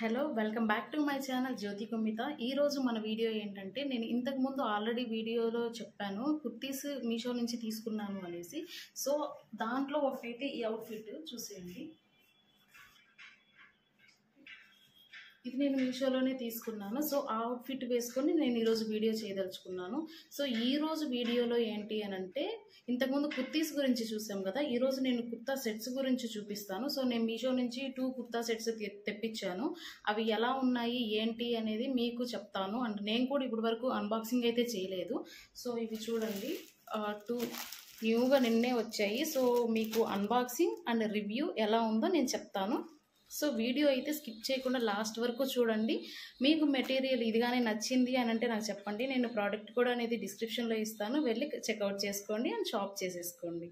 Hello welcome back to my channel Jyothi కుమిత. ఈరోజు మన వీడియో ఏంటంటే, నేను ఇంతకుముందు ఆల్రెడీ వీడియోలో చెప్పాను కుర్తీస్ మీషో నుంచి తీసుకున్నాను అనేసి. సో దాంట్లో ఒకటైతే ఈ అవుట్ఫిట్ చూసేయండి. ఇది నేను మీషోలోనే తీసుకున్నాను. సో ఆ అవుట్ఫిట్ వేసుకొని నేను ఈరోజు వీడియో చేయదలుచుకున్నాను. సో ఈరోజు వీడియోలో ఏంటి అని అంటే, ఇంతకుముందు కుర్తీస్ గురించి చూసాం కదా, ఈరోజు నేను కుర్తా సెట్స్ గురించి చూపిస్తాను. సో నేను మీషో నుంచి 2 కుర్తా సెట్స్ తెప్పించాను. అవి ఎలా ఉన్నాయి ఏంటి అనేది మీకు చెప్తాను. అండ్ నేను కూడా ఇప్పటి వరకు అన్బాక్సింగ్ అయితే చేయలేదు. సో ఇవి చూడండి, 2 న్యూగా నిన్నే వచ్చాయి. సో మీకు అన్బాక్సింగ్ అండ్ రివ్యూ ఎలా ఉందో నేను చెప్తాను. సో వీడియో అయితే స్కిప్ చేయకుండా లాస్ట్ వరకు చూడండి. మీకు మెటీరియల్ ఇదిగానే నచ్చింది అని అంటే నాకు చెప్పండి. నేను ప్రోడక్ట్ కూడా అనేది డిస్క్రిప్షన్లో ఇస్తాను, వెళ్ళి చెక్అవుట్ చేసుకోండి అండ్ షాప్ చేసేసుకోండి.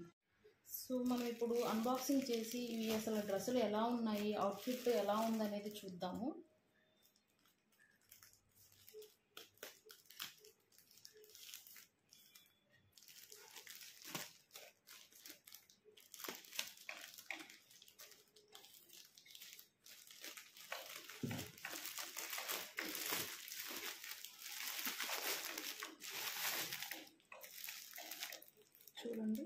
సో మనం ఇప్పుడు అన్బాక్సింగ్ చేసి ఇవి అసలు డ్రెస్సులు ఎలా ఉన్నాయి, అవుట్ఫిట్ ఎలా ఉందనేది చూద్దాము. చూడండి,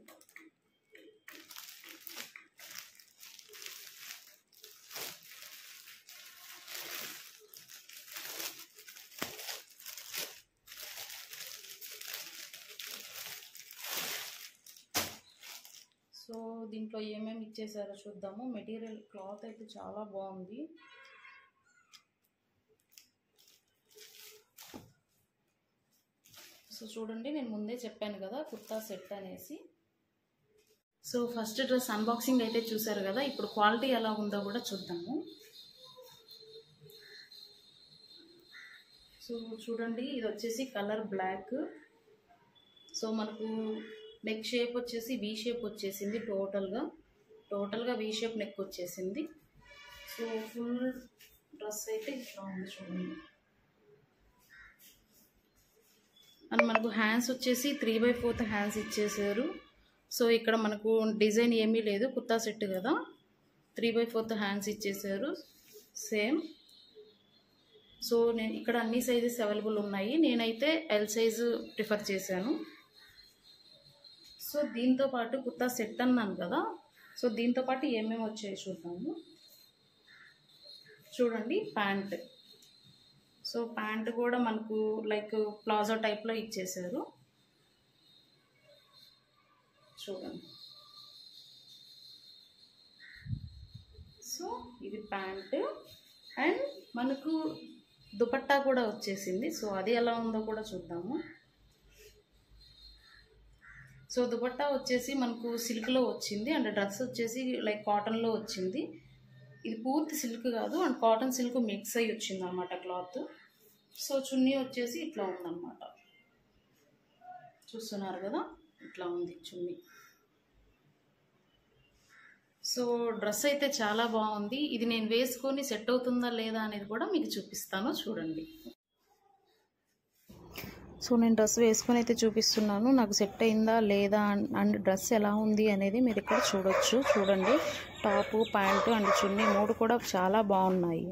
సో దీంట్లో ఏమేమి ఇచ్చేసారో చూద్దాము. మెటీరియల్ క్లాత్ అయితే చాలా బాగుంది. సో చూడండి, నేను ముందే చెప్పాను కదా కుర్తా సెట్ అనేసి. సో ఫస్ట్ డ్రెస్ అన్బాక్సింగ్ అయితే చూసారు కదా, ఇప్పుడు క్వాలిటీ ఎలా ఉందో కూడా చూద్దాము. సో చూడండి, ఇది వచ్చేసి కలర్ బ్లాక్. సో మనకు నెక్ షేప్ వచ్చేసి వి షేప్ వచ్చేసింది. టోటల్గా వి షేప్ నెక్ వచ్చేసింది. సో ఫుల్ డ్రెస్ అయితే ఇట్లా ఉంది చూడండి. అండ్ మనకు హ్యాండ్స్ వచ్చేసి 3/4 హ్యాండ్స్ ఇచ్చేసారు. సో ఇక్కడ మనకు డిజైన్ ఏమీ లేదు, కుర్తా సెట్ కదా, 3/4 హ్యాండ్స్ ఇచ్చేసారు సేమ్. సో నేను ఇక్కడ అన్ని సైజెస్ అవైలబుల్ ఉన్నాయి. నేనైతే ఎల్ సైజు ప్రిఫర్ చేశాను. సో దీంతో పాటు కుర్తా సెట్ అన్నాను కదా, సో దీంతో పాటు ఏమేమి వచ్చాయి చూద్దాము. చూడండి, ప్యాంట్. సో ప్యాంట్ కూడా మనకు లైక్ ప్లాజో టైప్లో ఇచ్చేసారు. చూడండి, సో ఇది ప్యాంట్. అండ్ మనకు దుపట్టా కూడా వచ్చేసింది. సో అది ఎలా ఉందో కూడా చూద్దాము. సో దుపట్టా వచ్చేసి మనకు సిల్క్లో వచ్చింది అండ్ డ్రెస్ వచ్చేసి లైక్ కాటన్లో వచ్చింది. ఇది పూర్తి సిల్క్ కాదు, అండ్ కాటన్ సిల్క్ మిక్స్ అయ్యి వచ్చింది అనమాట క్లాత్. సో చున్నీ వచ్చేసి ఇట్లా ఉందన్నమాట, చూస్తున్నారు కదా, ఇట్లా ఉంది చున్నీ. సో డ్రెస్ అయితే చాలా బాగుంది. ఇది నేను వేసుకొని సెట్ అవుతుందా లేదా అనేది కూడా మీకు చూపిస్తాను, చూడండి. సో నేను డ్రెస్ వేసుకొని అయితే చూపిస్తున్నాను, నాకు సెట్ అయిందా లేదా అండ్ డ్రెస్ ఎలా ఉంది అనేది మీరు ఇక్కడ చూడొచ్చు. చూడండి, టాపు, ప్యాంటు అండ్ చున్నీ 3 కూడా చాలా బాగున్నాయి.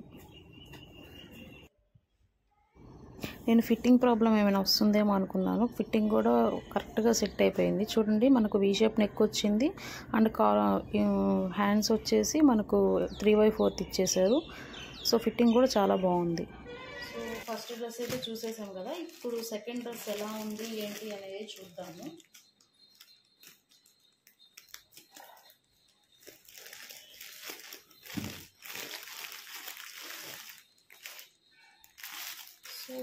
నేను ఫిట్టింగ్ ప్రాబ్లం ఏమైనా వస్తుందేమో అనుకున్నాను, ఫిట్టింగ్ కూడా కరెక్ట్గా సెట్ అయిపోయింది. చూడండి, మనకు వీ షేప్ నెక్ వచ్చింది అండ్ హ్యాండ్స్ వచ్చేసి మనకు 3/4 ఇచ్చేసారు. సో ఫిట్టింగ్ కూడా చాలా బాగుంది. సో ఫస్ట్ డ్రెస్ అయితే చూసేసాం కదా, ఇప్పుడు సెకండ్ డ్రెస్ ఎలా ఉంది ఏంటి అనేది చూద్దాము. సో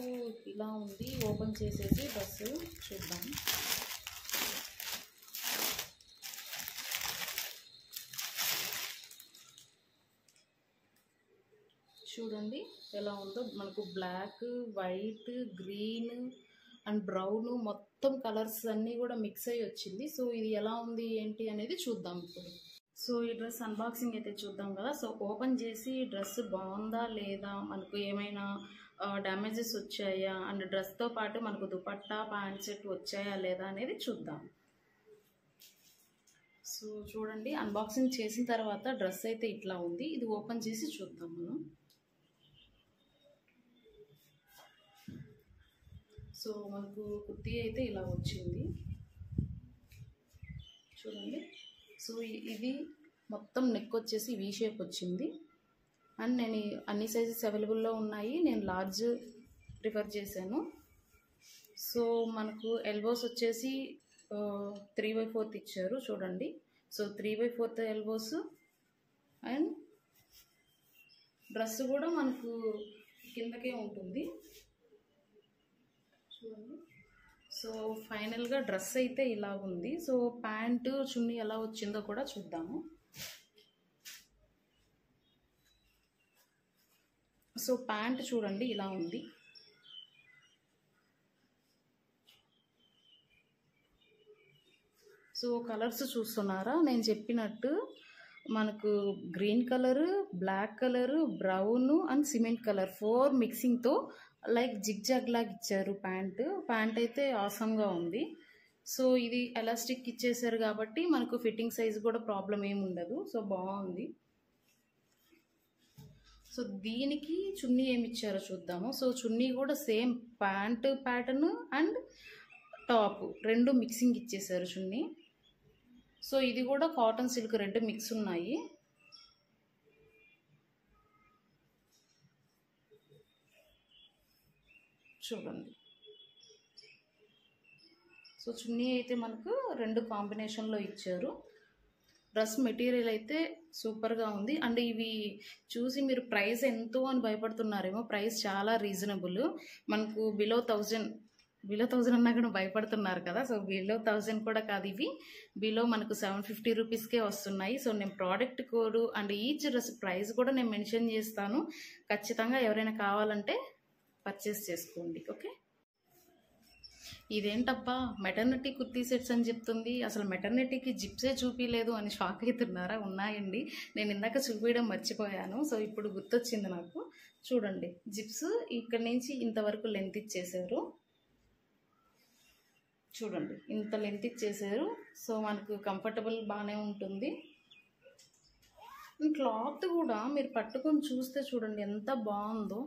ఇలా ఉంది, ఓపెన్ చేసేసి డ్రెస్ చూద్దాం. చూడండి ఎలా ఉందో, మనకు black, white, green and brown మొత్తం కలర్స్ అన్నీ కూడా మిక్స్ అయ్యి వచ్చింది. సో ఇది ఎలా ఉంది ఏంటి అనేది చూద్దాం ఇప్పుడు. సో ఈ డ్రెస్ అన్బాక్సింగ్ అయితే చూద్దాం కదా. సో ఓపెన్ చేసి డ్రెస్ బాగుందా లేదా, మనకు ఏమైనా డ్యామేజెస్ వచ్చాయా అండ్ డ్రెస్తో పాటు మనకు దుపట్టా, ప్యాంట్ సెట్ వచ్చాయా లేదా అనేది చూద్దాం. సో చూడండి, అన్బాక్సింగ్ చేసిన తర్వాత డ్రెస్ అయితే ఇట్లా ఉంది. ఇది ఓపెన్ చేసి చూద్దాం మనం. సో మనకు కుర్తీ అయితే ఇలా వచ్చింది చూడండి. సో ఇది మొత్తం నెక్ వచ్చేసి వీ షేప్ వచ్చింది. అండ్ నేను అన్ని సైజెస్ అవైలబుల్లో ఉన్నాయి. నేను లార్జ్ ప్రిఫర్ చేశాను. సో మనకు ఎల్బోస్ వచ్చేసి 3/4 ఇచ్చారు చూడండి. So 3/4 elbows. అండ్ డ్రెస్ కూడా మనకు కిందకే ఉంటుంది చూడండి. సో ఫైనల్గా డ్రెస్ అయితే ఇలా ఉంది. సో ప్యాంటు చున్నీ ఎలా వచ్చిందో కూడా చూద్దాము. సో ప్యాంట్ చూడండి ఇలా ఉంది. సో కలర్స్ చూస్తున్నారా, నేను చెప్పినట్టు మనకు green colour, black colour, brown and cement colour 4 మిక్సింగ్తో లైక్ జిగ్జాగ్ లాగా ఇచ్చారు. ప్యాంట్ అయితే ఆసంగా ఉంది. సో ఇది ఎలాస్టిక్ ఇచ్చేసారు కాబట్టి మనకు ఫిట్టింగ్ సైజ్ కూడా ప్రాబ్లం ఏమి ఉండదు. సో బాగుంది. సో దీనికి చున్నీ ఏమి ఇచ్చారో చూద్దాము. సో చున్నీ కూడా same pant pattern and top 2 mixing ఇచ్చేసారు చున్నీ. సో ఇది కూడా కాటన్ సిల్క్ 2 మిక్స్ ఉన్నాయి. చూడండి. సో చున్నీ అయితే మనకు 2 కాంబినేషన్లో ఇచ్చారు. డ్రెస్ మెటీరియల్ అయితే సూపర్గా ఉంది. అండ్ ఇవి చూసి మీరు ప్రైస్ ఎంతో అని భయపడుతున్నారేమో. ప్రైస్ చాలా రీజనబుల్. మనకు బిలో 1000 అన్నా కూడా భయపడుతున్నారు కదా. సో బిలో 1000 కూడా కాదు, ఇవి బిలో మనకు 750 రూపీస్కే వస్తున్నాయి. సో నేను product code and each dress price కూడా నేను మెన్షన్ చేస్తాను. ఖచ్చితంగా ఎవరైనా కావాలంటే పర్చేస్ చేసుకోండి. ఓకే. ఇదేంటబ్బా మెటర్నిటీ కుర్తీ సెట్స్ అని చెప్తుంది, అసలు మెటర్నిటీకి జిప్సే చూపించలేదు అని షాక్ అవుతున్నారా? ఉన్నాయండి, నేను ఇందాక చూపించడం మర్చిపోయాను. సో ఇప్పుడు గుర్తొచ్చింది నాకు. చూడండి, జిప్స్ ఇక్కడ నుంచి ఇంతవరకు లెంత్ ఇచ్చేసారు. చూడండి, ఇంత లెంత్ ఇచ్చేసారు. సో మనకు కంఫర్టబుల్ బాగానే ఉంటుంది. క్లాత్ కూడా మీరు పట్టుకొని చూస్తే చూడండి ఎంత బాగుందో.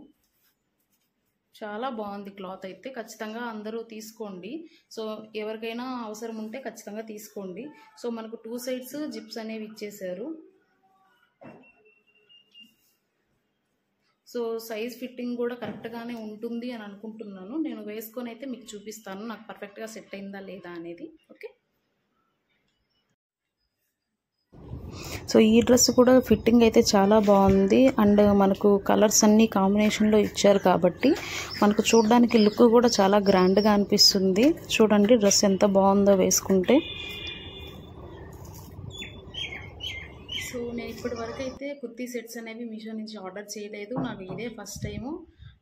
చాలా బాగుంది క్లాత్ అయితే. ఖచ్చితంగా అందరూ తీసుకోండి. సో ఎవరికైనా అవసరం ఉంటే ఖచ్చితంగా తీసుకోండి. సో మనకు 2 సైడ్స్ జిప్స్ అనేవి ఇచ్చేసారు. సో సైజ్ ఫిట్టింగ్ కూడా కరెక్ట్గానే ఉంటుంది అని అనుకుంటున్నాను. నేను వేసుకొని అయితే మీకు చూపిస్తాను నాకు పర్ఫెక్ట్గా సెట్ అయిందా లేదా అనేది. ఓకే. సో ఈ డ్రెస్ కూడా ఫిట్టింగ్ అయితే చాలా బాగుంది. అండ్ మనకు కలర్స్ అన్నీ కాంబినేషన్లో ఇచ్చారు కాబట్టి మనకు చూడడానికి లుక్ కూడా చాలా గ్రాండ్గా అనిపిస్తుంది. చూడండి డ్రెస్ ఎంత బాగుందో వేసుకుంటే. సో నేను ఇప్పటి వరకు అయితే కుర్తీ సెట్స్ అనేవి మీషో నుంచి ఆర్డర్ చేయలేదు. నాకు ఇదే ఫస్ట్ టైము.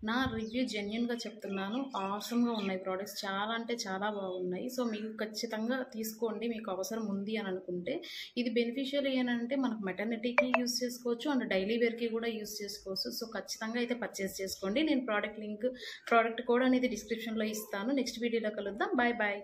నా రివ్యూ జెన్యున్గా చెప్తున్నాను. ఆసమ్గా ఉన్నాయి ప్రోడక్ట్స్, చాలా అంటే చాలా బాగున్నాయి. సో మీకు ఖచ్చితంగా తీసుకోండి మీకు అవసరం ఉంది అని అనుకుంటే. ఇది బెనిఫిషియల్ ఏంటంటే మనకు మెటర్నిటీకి యూస్ చేసుకోవచ్చు అండ్ డైలీ వేర్కి కూడా యూస్ చేసుకోవచ్చు. సో ఖచ్చితంగా అయితే పర్చేస్ చేసుకోండి. నేను ప్రోడక్ట్ కోడ్ అనేది డిస్క్రిప్షన్లో ఇస్తాను. నెక్స్ట్ వీడియోలో కలుద్దాం. Bye bye.